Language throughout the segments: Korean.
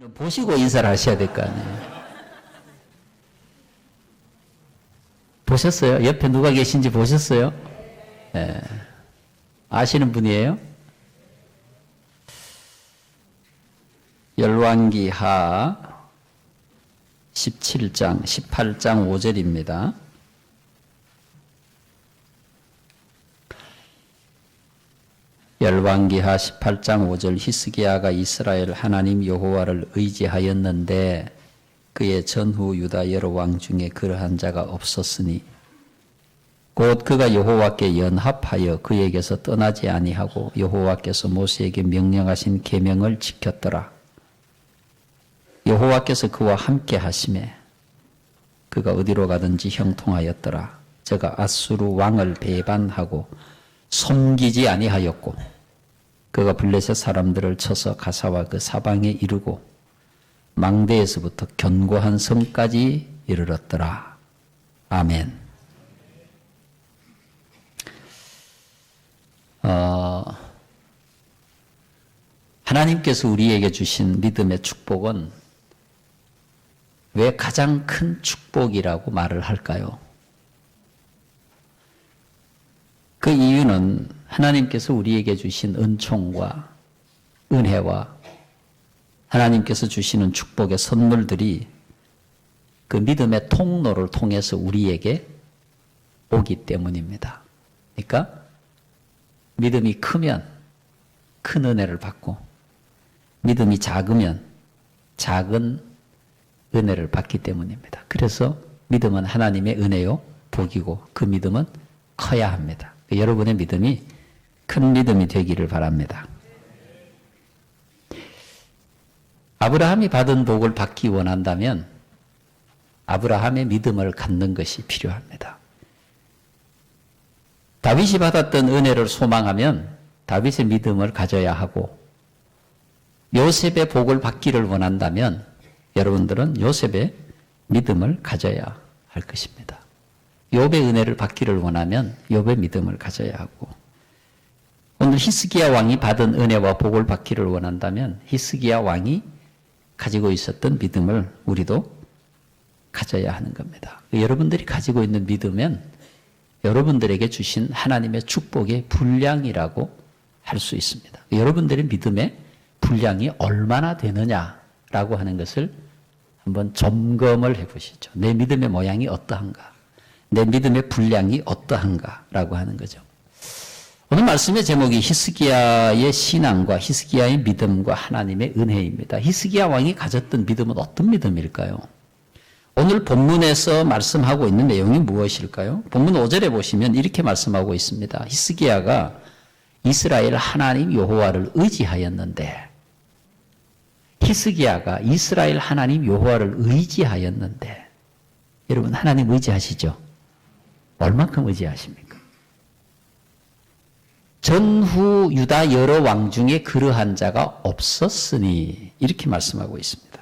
보시고 인사를 하셔야 될 거 아니에요. 보셨어요? 옆에 누가 계신지 보셨어요? 예. 아시는 분이에요? 열왕기하 17장, 18장 5절입니다. 열왕기하 18장 5절 히스기야가 이스라엘 하나님 여호와를 의지하였는데 그의 전후 유다 여러 왕 중에 그러한 자가 없었으니 곧 그가 여호와께 연합하여 그에게서 떠나지 아니하고 여호와께서 모세에게 명령하신 계명을 지켰더라. 여호와께서 그와 함께 하심에 그가 어디로 가든지 형통하였더라. 저가 아수르 왕을 배반하고 섬기지 아니하였고 그가 블레셋 사람들을 쳐서 가사와 그 사방에 이르고 망대에서부터 견고한 성까지 이르렀더라. 아멘. 하나님께서 우리에게 주신 믿음의 축복은 왜 가장 큰 축복이라고 말을 할까요? 그 이유는 하나님께서 우리에게 주신 은총과 은혜와 하나님께서 주시는 축복의 선물들이 그 믿음의 통로를 통해서 우리에게 오기 때문입니다. 그러니까 믿음이 크면 큰 은혜를 받고 믿음이 작으면 작은 은혜를 받기 때문입니다. 그래서 믿음은 하나님의 은혜요 복이고 그 믿음은 커야 합니다. 여러분의 믿음이 큰 믿음이 되기를 바랍니다. 아브라함이 받은 복을 받기 원한다면 아브라함의 믿음을 갖는 것이 필요합니다. 다윗이 받았던 은혜를 소망하면 다윗의 믿음을 가져야 하고 요셉의 복을 받기를 원한다면 여러분들은 요셉의 믿음을 가져야 할 것입니다. 욥의 은혜를 받기를 원하면 욥의 믿음을 가져야 하고 오늘 히스기야 왕이 받은 은혜와 복을 받기를 원한다면 히스기야 왕이 가지고 있었던 믿음을 우리도 가져야 하는 겁니다. 여러분들이 가지고 있는 믿음은 여러분들에게 주신 하나님의 축복의 분량이라고 할 수 있습니다. 여러분들의 믿음의 분량이 얼마나 되느냐라고 하는 것을 한번 점검을 해보시죠. 내 믿음의 모양이 어떠한가? 내 믿음의 분량이 어떠한가라고 하는 거죠. 오늘 말씀의 제목이 히스기야의 신앙과 히스기야의 믿음과 하나님의 은혜입니다. 히스기야 왕이 가졌던 믿음은 어떤 믿음일까요? 오늘 본문에서 말씀하고 있는 내용이 무엇일까요? 본문 5절에 보시면 이렇게 말씀하고 있습니다. 히스기야가 이스라엘 하나님 여호와를 의지하였는데 히스기야가 이스라엘 하나님 여호와를 의지하였는데 여러분 하나님 의지하시죠? 얼만큼 의지하십니까? 전후 유다 여러 왕 중에 그러한 자가 없었으니 이렇게 말씀하고 있습니다.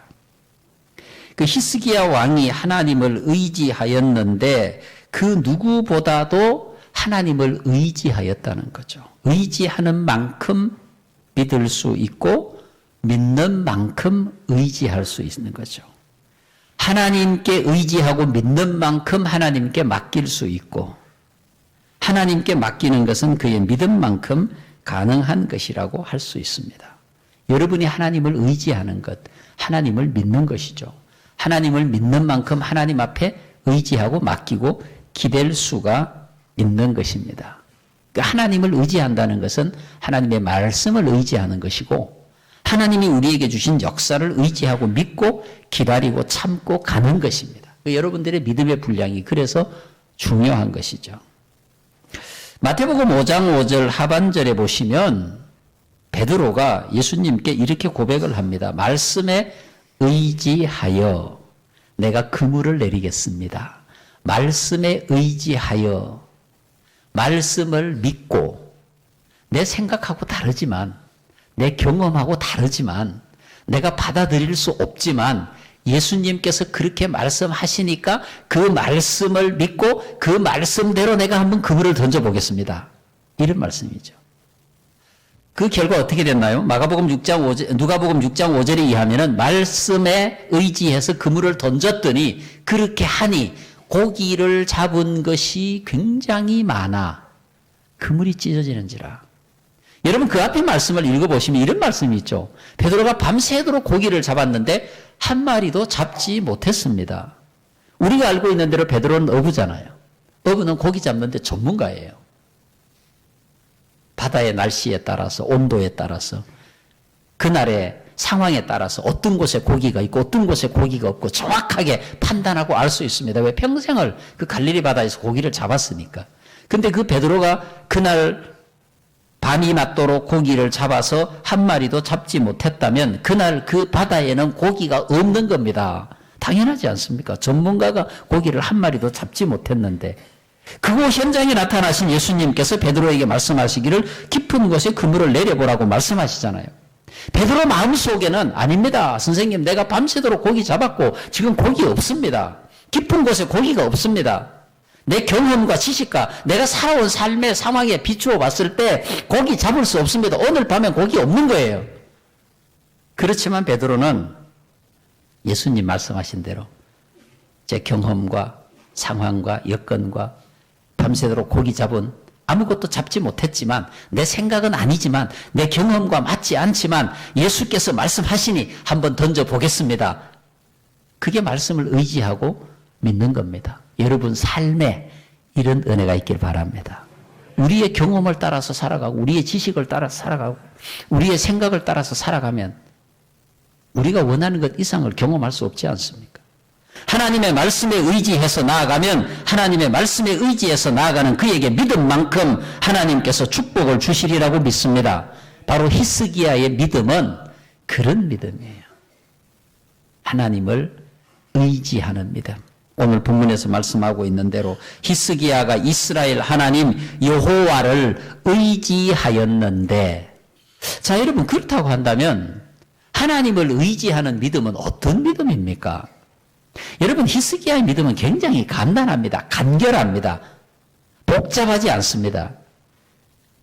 그 히스기야 왕이 하나님을 의지하였는데 그 누구보다도 하나님을 의지하였다는 거죠. 의지하는 만큼 믿을 수 있고 믿는 만큼 의지할 수 있는 거죠. 하나님께 의지하고 믿는 만큼 하나님께 맡길 수 있고 하나님께 맡기는 것은 그의 믿음만큼 가능한 것이라고 할 수 있습니다. 여러분이 하나님을 의지하는 것, 하나님을 믿는 것이죠. 하나님을 믿는 만큼 하나님 앞에 의지하고 맡기고 기댈 수가 있는 것입니다. 하나님을 의지한다는 것은 하나님의 말씀을 의지하는 것이고 하나님이 우리에게 주신 역사를 의지하고 믿고 기다리고 참고 가는 것입니다. 여러분들의 믿음의 분량이 그래서 중요한 것이죠. 마태복음 5장 5절 하반절에 보시면 베드로가 예수님께 이렇게 고백을 합니다. 말씀에 의지하여 내가 그물을 내리겠습니다. 말씀에 의지하여 말씀을 믿고 내 생각하고 다르지만 내 경험하고 다르지만 내가 받아들일 수 없지만 예수님께서 그렇게 말씀하시니까 그 말씀을 믿고 그 말씀대로 내가 한번 그물을 던져보겠습니다. 이런 말씀이죠. 그 결과 어떻게 됐나요? 누가복음 6장 5절에 의하면은 말씀에 의지해서 그물을 던졌더니 그렇게 하니 고기를 잡은 것이 굉장히 많아 그물이 찢어지는지라. 여러분 그 앞에 말씀을 읽어보시면 이런 말씀이 있죠. 베드로가 밤새도록 고기를 잡았는데 한 마리도 잡지 못했습니다. 우리가 알고 있는 대로 베드로는 어부잖아요. 어부는 고기 잡는데 전문가예요. 바다의 날씨에 따라서 온도에 따라서 그날의 상황에 따라서 어떤 곳에 고기가 있고 어떤 곳에 고기가 없고 정확하게 판단하고 알 수 있습니다. 왜? 평생을 그 갈릴리 바다에서 고기를 잡았으니까. 근데 그 베드로가 그날 밤이 맞도록 고기를 잡아서 한 마리도 잡지 못했다면 그날 그 바다에는 고기가 없는 겁니다. 당연하지 않습니까? 전문가가 고기를 한 마리도 잡지 못했는데 그곳 현장에 나타나신 예수님께서 베드로에게 말씀하시기를 깊은 곳에 그물을 내려보라고 말씀하시잖아요. 베드로 마음속에는 아닙니다. 선생님 내가 밤새도록 고기 잡았고 지금 고기 없습니다. 깊은 곳에 고기가 없습니다. 내 경험과 지식과 내가 살아온 삶의 상황에 비추어 봤을 때 고기 잡을 수 없습니다. 오늘 밤엔 고기 없는 거예요. 그렇지만 베드로는 예수님 말씀하신 대로 제 경험과 상황과 여건과 밤새도록 고기 잡은 아무것도 잡지 못했지만 내 생각은 아니지만 내 경험과 맞지 않지만 예수께서 말씀하시니 한번 던져보겠습니다. 그게 말씀을 의지하고 믿는 겁니다. 여러분 삶에 이런 은혜가 있길 바랍니다. 우리의 경험을 따라서 살아가고 우리의 지식을 따라서 살아가고 우리의 생각을 따라서 살아가면 우리가 원하는 것 이상을 경험할 수 없지 않습니까? 하나님의 말씀에 의지해서 나아가면 하나님의 말씀에 의지해서 나아가는 그에게 믿음만큼 하나님께서 축복을 주시리라고 믿습니다. 바로 히스기야의 믿음은 그런 믿음이에요. 하나님을 의지하는 믿음. 오늘 본문에서 말씀하고 있는 대로 히스기야가 이스라엘 하나님 여호와를 의지하였는데, 자 여러분 그렇다고 한다면 하나님을 의지하는 믿음은 어떤 믿음입니까? 여러분 히스기야의 믿음은 굉장히 간단합니다. 간결합니다. 복잡하지 않습니다.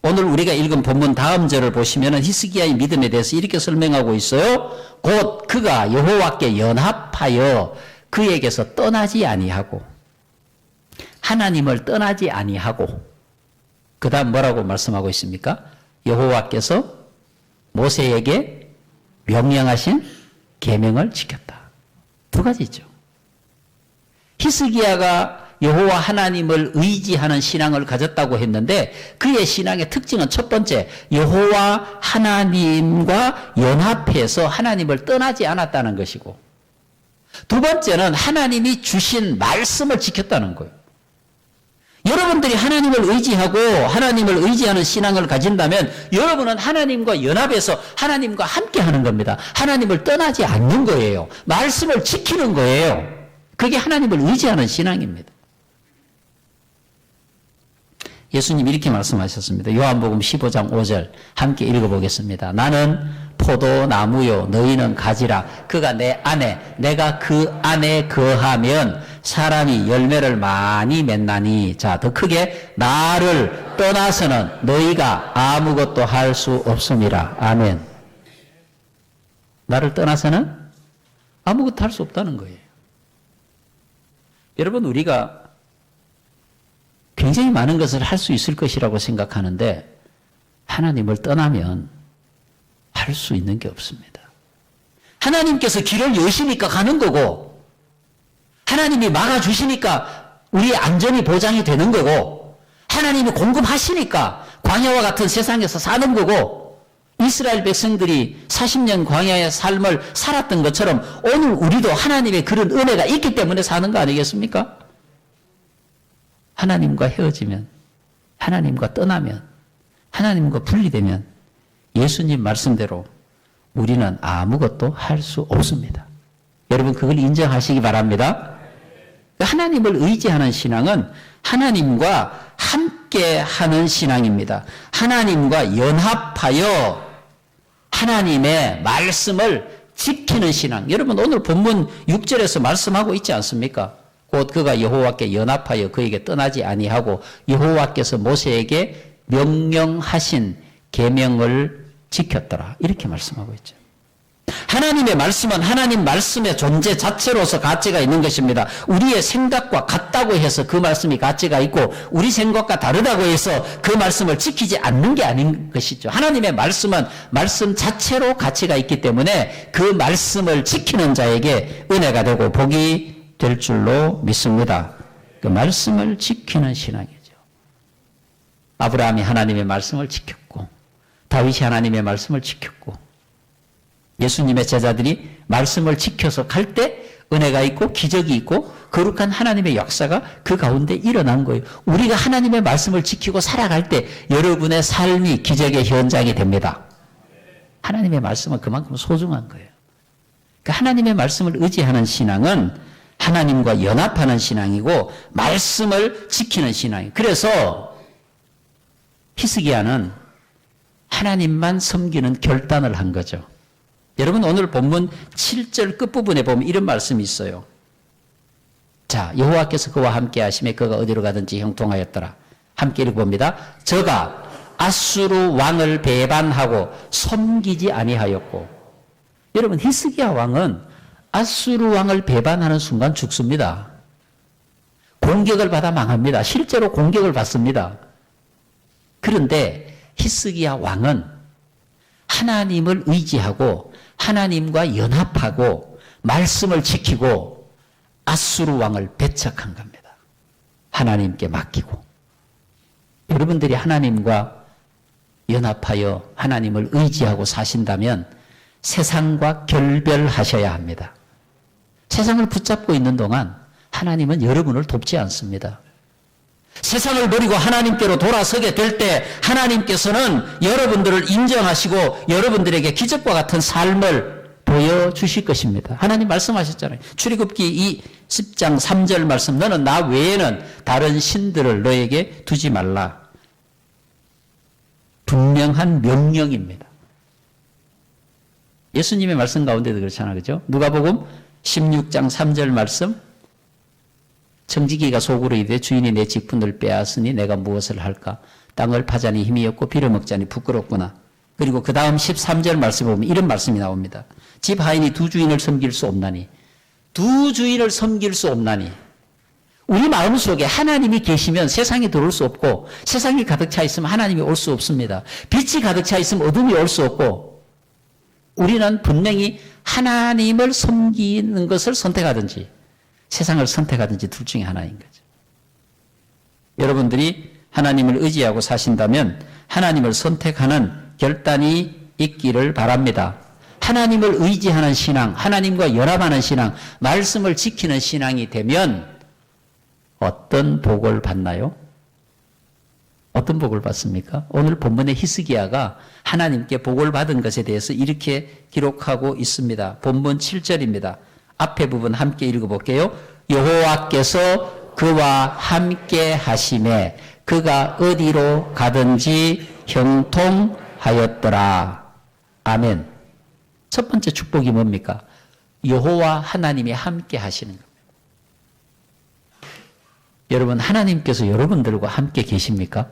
오늘 우리가 읽은 본문 다음 절을 보시면 히스기야의 믿음에 대해서 이렇게 설명하고 있어요. 곧 그가 여호와께 연합하여 그에게서 떠나지 아니하고, 하나님을 떠나지 아니하고, 그 다음 뭐라고 말씀하고 있습니까? 여호와께서 모세에게 명령하신 계명을 지켰다. 두 가지죠. 히스기야가 여호와 하나님을 의지하는 신앙을 가졌다고 했는데 그의 신앙의 특징은 첫 번째, 여호와 하나님과 연합해서 하나님을 떠나지 않았다는 것이고, 두 번째는 하나님이 주신 말씀을 지켰다는 거예요. 여러분들이 하나님을 의지하고 하나님을 의지하는 신앙을 가진다면 여러분은 하나님과 연합해서 하나님과 함께 하는 겁니다. 하나님을 떠나지 않는 거예요. 말씀을 지키는 거예요. 그게 하나님을 의지하는 신앙입니다. 예수님 이렇게 말씀하셨습니다. 요한복음 15장 5절 함께 읽어보겠습니다. 나는 포도나무요 너희는 가지라. 그가 내 안에 내가 그 안에 거하면 사람이 열매를 많이 맺나니. 자, 더 크게 나를 떠나서는 너희가 아무것도 할 수 없음이라. 아멘. 나를 떠나서는 아무것도 할 수 없다는 거예요. 여러분 우리가 굉장히 많은 것을 할 수 있을 것이라고 생각하는데 하나님을 떠나면 할 수 있는 게 없습니다. 하나님께서 길을 여시니까 가는 거고, 하나님이 막아주시니까 우리의 안전이 보장이 되는 거고, 하나님이 공급하시니까 광야와 같은 세상에서 사는 거고, 이스라엘 백성들이 40년 광야의 삶을 살았던 것처럼 오늘 우리도 하나님의 그런 은혜가 있기 때문에 사는 거 아니겠습니까? 하나님과 헤어지면, 하나님과 떠나면, 하나님과 분리되면 예수님 말씀대로 우리는 아무것도 할 수 없습니다. 여러분 그걸 인정하시기 바랍니다. 하나님을 의지하는 신앙은 하나님과 함께하는 신앙입니다. 하나님과 연합하여 하나님의 말씀을 지키는 신앙. 여러분 오늘 본문 6절에서 말씀하고 있지 않습니까? 곧 그가 여호와께 연합하여 그에게 떠나지 아니하고 여호와께서 모세에게 명령하신 계명을 지켰더라. 이렇게 말씀하고 있죠. 하나님의 말씀은 하나님 말씀의 존재 자체로서 가치가 있는 것입니다. 우리의 생각과 같다고 해서 그 말씀이 가치가 있고 우리 생각과 다르다고 해서 그 말씀을 지키지 않는 게 아닌 것이죠. 하나님의 말씀은 말씀 자체로 가치가 있기 때문에 그 말씀을 지키는 자에게 은혜가 되고 복이 될 줄로 믿습니다. 그 말씀을 지키는 신앙이죠. 아브라함이 하나님의 말씀을 지켰고 다윗이 하나님의 말씀을 지켰고 예수님의 제자들이 말씀을 지켜서 갈 때 은혜가 있고 기적이 있고 거룩한 하나님의 역사가 그 가운데 일어난 거예요. 우리가 하나님의 말씀을 지키고 살아갈 때 여러분의 삶이 기적의 현장이 됩니다. 하나님의 말씀은 그만큼 소중한 거예요. 그러니까 하나님의 말씀을 의지하는 신앙은 하나님과 연합하는 신앙이고 말씀을 지키는 신앙이에요. 그래서 히스기야는 하나님만 섬기는 결단을 한 거죠. 여러분 오늘 본문 7절 끝부분에 보면 이런 말씀이 있어요. 자, 여호와께서 그와 함께 하심에 그가 어디로 가든지 형통하였더라. 함께 읽어봅니다. 저가 아수르 왕을 배반하고 섬기지 아니하였고. 여러분 히스기야 왕은 아수르 왕을 배반하는 순간 죽습니다. 공격을 받아 망합니다. 실제로 공격을 받습니다. 그런데 히스기야 왕은 하나님을 의지하고 하나님과 연합하고 말씀을 지키고 아수르 왕을 배척한 겁니다. 하나님께 맡기고. 여러분들이 하나님과 연합하여 하나님을 의지하고 사신다면 세상과 결별하셔야 합니다. 세상을 붙잡고 있는 동안 하나님은 여러분을 돕지 않습니다. 세상을 버리고 하나님께로 돌아서게 될 때 하나님께서는 여러분들을 인정하시고 여러분들에게 기적과 같은 삶을 보여주실 것입니다. 하나님 말씀하셨잖아요. 출애굽기 10장 3절 말씀, 너는 나 외에는 다른 신들을 너에게 두지 말라. 분명한 명령입니다. 예수님의 말씀 가운데도 그렇잖아요. 그죠? 누가복음 16장 3절 말씀, 청지기가 속으로 이르되 주인이 내 직분을 빼앗으니 내가 무엇을 할까? 땅을 파자니 힘이 없고 빌어먹자니 부끄럽구나. 그리고 그 다음 13절 말씀 보면 이런 말씀이 나옵니다. 집 하인이 두 주인을 섬길 수 없나니. 두 주인을 섬길 수 없나니. 우리 마음속에 하나님이 계시면 세상이 들어올 수 없고 세상이 가득 차 있으면 하나님이 올 수 없습니다. 빛이 가득 차 있으면 어둠이 올 수 없고 우리는 분명히 하나님을 섬기는 것을 선택하든지 세상을 선택하든지 둘 중에 하나인 거죠. 여러분들이 하나님을 의지하고 사신다면 하나님을 선택하는 결단이 있기를 바랍니다. 하나님을 의지하는 신앙, 하나님과 연합하는 신앙, 말씀을 지키는 신앙이 되면 어떤 복을 받나요? 어떤 복을 받습니까? 오늘 본문의 히스기야가 하나님께 복을 받은 것에 대해서 이렇게 기록하고 있습니다. 본문 7절입니다. 앞에 부분 함께 읽어볼게요. 여호와께서 그와 함께 하심에 그가 어디로 가든지 형통하였더라. 아멘. 첫 번째 축복이 뭡니까? 여호와 하나님이 함께 하시는 겁니다. 여러분 하나님께서 여러분들과 함께 계십니까?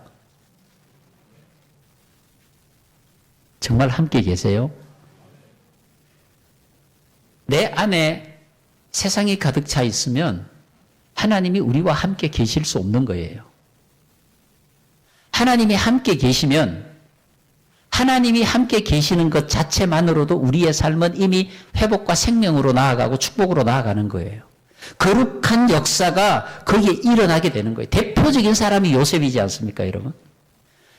정말 함께 계세요? 내 안에 세상이 가득 차 있으면 하나님이 우리와 함께 계실 수 없는 거예요. 하나님이 함께 계시면 하나님이 함께 계시는 것 자체만으로도 우리의 삶은 이미 회복과 생명으로 나아가고 축복으로 나아가는 거예요. 거룩한 역사가 거기에 일어나게 되는 거예요. 대표적인 사람이 요셉이지 않습니까, 여러분?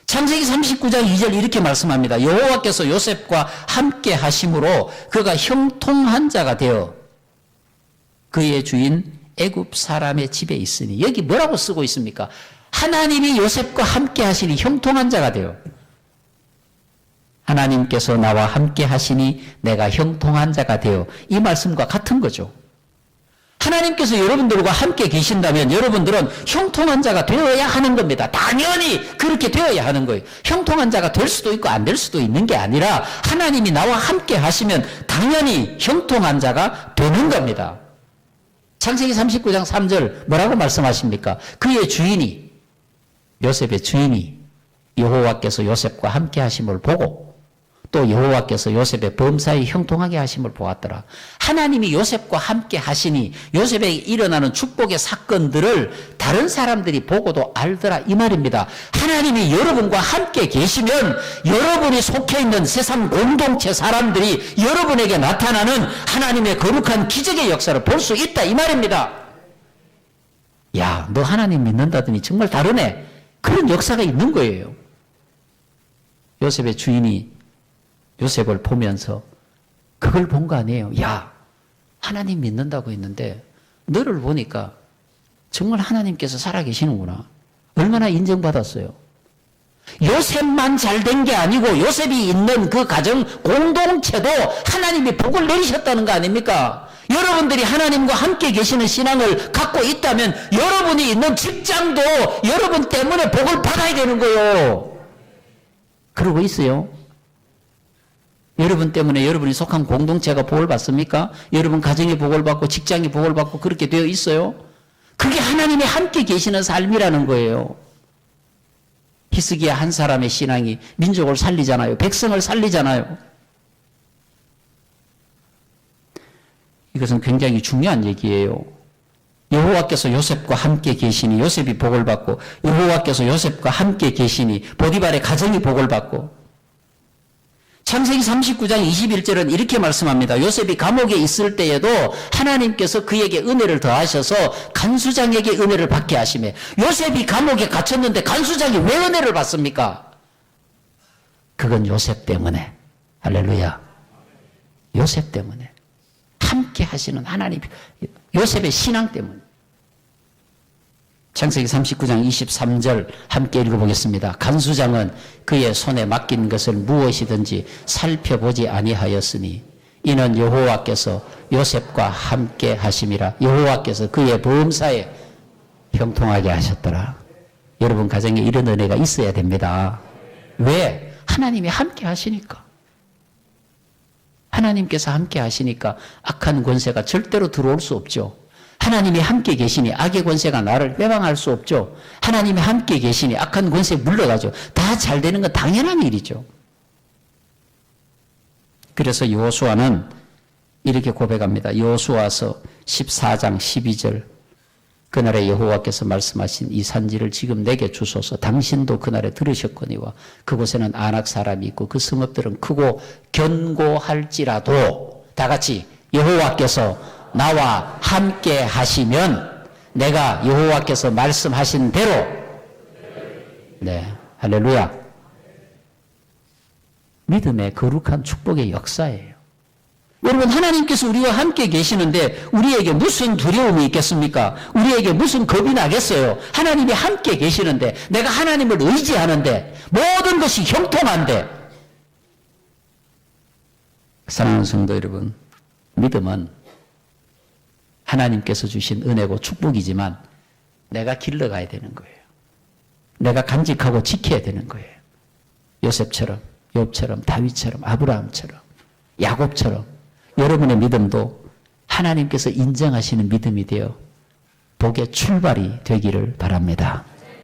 창세기 39장 2절 이렇게 말씀합니다. 여호와께서 요셉과 함께 하심으로 그가 형통한 자가 되어 그의 주인 애굽 사람의 집에 있으니. 여기 뭐라고 쓰고 있습니까? 하나님이 요셉과 함께 하시니 형통한 자가 되어. 하나님께서 나와 함께 하시니 내가 형통한 자가 되어. 이 말씀과 같은 거죠. 하나님께서 여러분들과 함께 계신다면 여러분들은 형통한 자가 되어야 하는 겁니다. 당연히 그렇게 되어야 하는 거예요. 형통한 자가 될 수도 있고 안 될 수도 있는 게 아니라 하나님이 나와 함께 하시면 당연히 형통한 자가 되는 겁니다. 창세기 39장 3절 뭐라고 말씀하십니까? 그의 주인이, 요셉의 주인이 여호와께서 요셉과 함께 하심을 보고 또 여호와께서 요셉의 범사에 형통하게 하심을 보았더라. 하나님이 요셉과 함께 하시니 요셉에게 일어나는 축복의 사건들을 다른 사람들이 보고도 알더라 이 말입니다. 하나님이 여러분과 함께 계시면 여러분이 속해 있는 세상 공동체 사람들이 여러분에게 나타나는 하나님의 거룩한 기적의 역사를 볼 수 있다 이 말입니다. 야, 너 하나님 믿는다더니 정말 다르네. 그런 역사가 있는 거예요. 요셉의 주인이 요셉을 보면서 그걸 본 거 아니에요. 야, 하나님 믿는다고 했는데 너를 보니까 정말 하나님께서 살아계시는구나. 얼마나 인정받았어요. 요셉만 잘된 게 아니고 요셉이 있는 그 가정 공동체도 하나님이 복을 내리셨다는 거 아닙니까? 여러분들이 하나님과 함께 계시는 신앙을 갖고 있다면 여러분이 있는 직장도 여러분 때문에 복을 받아야 되는 거예요. 그러고 있어요. 여러분 때문에 여러분이 속한 공동체가 복을 받습니까? 여러분 가정이 복을 받고 직장이 복을 받고 그렇게 되어 있어요? 그게 하나님이 함께 계시는 삶이라는 거예요. 히스기야 한 사람의 신앙이 민족을 살리잖아요. 백성을 살리잖아요. 이것은 굉장히 중요한 얘기예요. 여호와께서 요셉과 함께 계시니 요셉이 복을 받고 여호와께서 요셉과 함께 계시니 보디발의 가정이 복을 받고 창세기 39장 21절은 이렇게 말씀합니다. 요셉이 감옥에 있을 때에도 하나님께서 그에게 은혜를 더하셔서 간수장에게 은혜를 받게 하시며 요셉이 감옥에 갇혔는데 간수장이 왜 은혜를 받습니까? 그건 요셉 때문에. 할렐루야. 요셉 때문에. 함께 하시는 하나님, 요셉의 신앙 때문에. 창세기 39장 23절 함께 읽어보겠습니다. 간수장은 그의 손에 맡긴 것을 무엇이든지 살펴보지 아니하였으니 이는 여호와께서 요셉과 함께 하심이라. 여호와께서 그의 범사에 형통하게 하셨더라. 여러분 가정에 이런 은혜가 있어야 됩니다. 왜? 하나님이 함께 하시니까. 하나님께서 함께 하시니까 악한 권세가 절대로 들어올 수 없죠. 하나님이 함께 계시니 악의 권세가 나를 빼방할 수 없죠. 하나님이 함께 계시니 악한 권세 물러가죠. 다 잘 되는 건 당연한 일이죠. 그래서 여호수아는 이렇게 고백합니다. 여호수아서 14장 12절 그날에 여호와께서 말씀하신 이 산지를 지금 내게 주소서. 당신도 그날에 들으셨거니와 그곳에는 아낙 사람이 있고 그 성읍들은 크고 견고할지라도 다 같이 여호와께서 나와 함께 하시면 내가 여호와께서 말씀하신 대로 네, 할렐루야. 믿음의 거룩한 축복의 역사예요. 여러분 하나님께서 우리와 함께 계시는데 우리에게 무슨 두려움이 있겠습니까? 우리에게 무슨 겁이 나겠어요? 하나님이 함께 계시는데 내가 하나님을 의지하는데 모든 것이 형통한데 사랑하는 성도 여러분, 믿음은 하나님께서 주신 은혜고 축복이지만 내가 길러가야 되는 거예요. 내가 간직하고 지켜야 되는 거예요. 요셉처럼, 욥처럼, 다윗처럼, 아브라함처럼, 야곱처럼 여러분의 믿음도 하나님께서 인정하시는 믿음이 되어 복의 출발이 되기를 바랍니다.